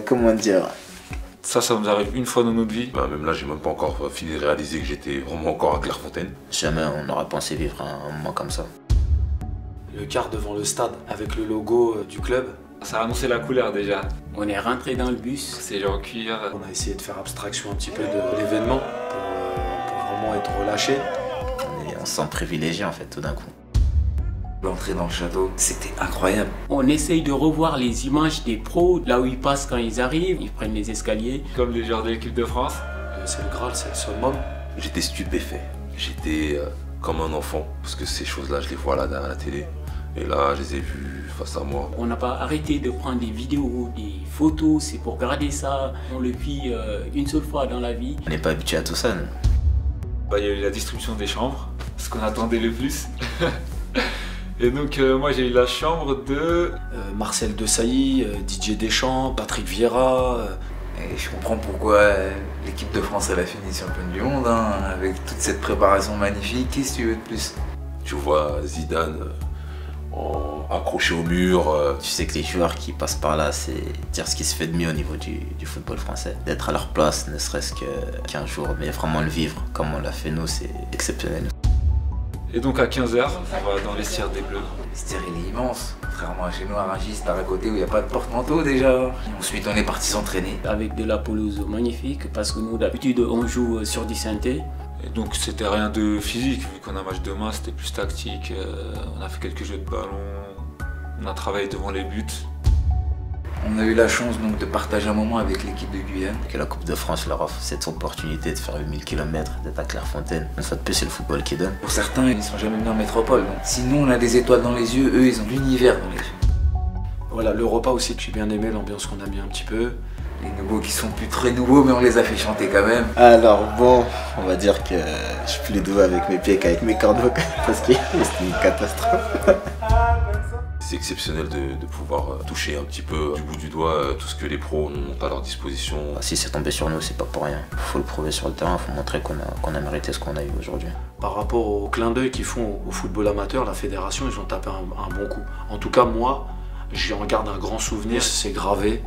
comment dire, Ça nous arrive une fois dans notre vie. Bah, même là, j'ai même pas encore fini de réaliser que j'étais vraiment encore à Clairefontaine. jamais on n'aurait pensé vivre un moment comme ça. Le quart devant le stade avec le logo du club. Ça a annoncé la couleur déjà. On est rentré dans le bus. C'est genre cuir. On a essayé de faire abstraction un petit peu de l'événement pour vraiment être relâché. On se sent privilégié en fait tout d'un coup. L'entrée dans le château, c'était incroyable. On essaye de revoir les images des pros, là où ils passent quand ils arrivent, ils prennent les escaliers. Comme les joueurs de l'équipe de France. C'est le Graal, c'est le summum. J'étais stupéfait. J'étais comme un enfant, parce que ces choses-là, je les vois là à la télé. Et là, je les ai vues face à moi. On n'a pas arrêté de prendre des vidéos, des photos, c'est pour garder ça. On le vit une seule fois dans la vie. On n'est pas habitué à tout ça, nous. Bah, il y a eu la distribution des chambres, ce qu'on attendait le plus. Et donc moi j'ai eu la chambre de... Marcel Desailly, Didier Deschamps, Patrick Vieira. Et je comprends pourquoi l'équipe de France elle a fini championne du monde, hein, avec toute cette préparation magnifique. Qu'est-ce que tu veux de plus? Tu vois Zidane accroché au mur. Tu sais que les joueurs qui passent par là, c'est dire ce qui se fait de mieux au niveau du football français. D'être à leur place, ne serait-ce qu'un jour, mais vraiment le vivre comme on l'a fait nous, c'est exceptionnel. Et donc à 15h, on va dans les vestiaires des Bleus. Le vestiaire il est immense, contrairement à chez nous à Rungis, c'est à côté où il n'y a pas de porte-manteau déjà. Et ensuite on est parti s'entraîner. Avec de la pelouse magnifique, parce que nous d'habitude on joue sur du synthé. Et donc c'était rien de physique, vu qu'on a un match demain, c'était plus tactique. On a fait quelques jeux de ballon, on a travaillé devant les buts. On a eu la chance donc de partager un moment avec l'équipe de Guyane. Que la Coupe de France leur offre cette opportunité de faire 8000 km, d'être à Clairefontaine. Une fois de plus, c'est le football qui donne. Pour certains, ils ne sont jamais venus en métropole. Donc, si nous on a des étoiles dans les yeux, eux ils ont l'univers dans les yeux. Voilà, le repas aussi que j'ai bien aimé, l'ambiance qu'on a mis un petit peu. Les nouveaux qui sont plus très nouveaux, mais on les a fait chanter quand même. Alors bon, on va dire que je suis plus doux avec mes pieds qu'avec mes cordes parce que c'était une catastrophe. C'est exceptionnel de pouvoir toucher un petit peu du bout du doigt tout ce que les pros ont à leur disposition. Si c'est tombé sur nous, c'est pas pour rien. Faut le prouver sur le terrain, faut montrer qu'on a mérité ce qu'on a eu aujourd'hui. Par rapport au clin d'œil qu'ils font au football amateur, la fédération, ils ont tapé un bon coup. En tout cas, moi, j'en garde un grand souvenir, c'est gravé.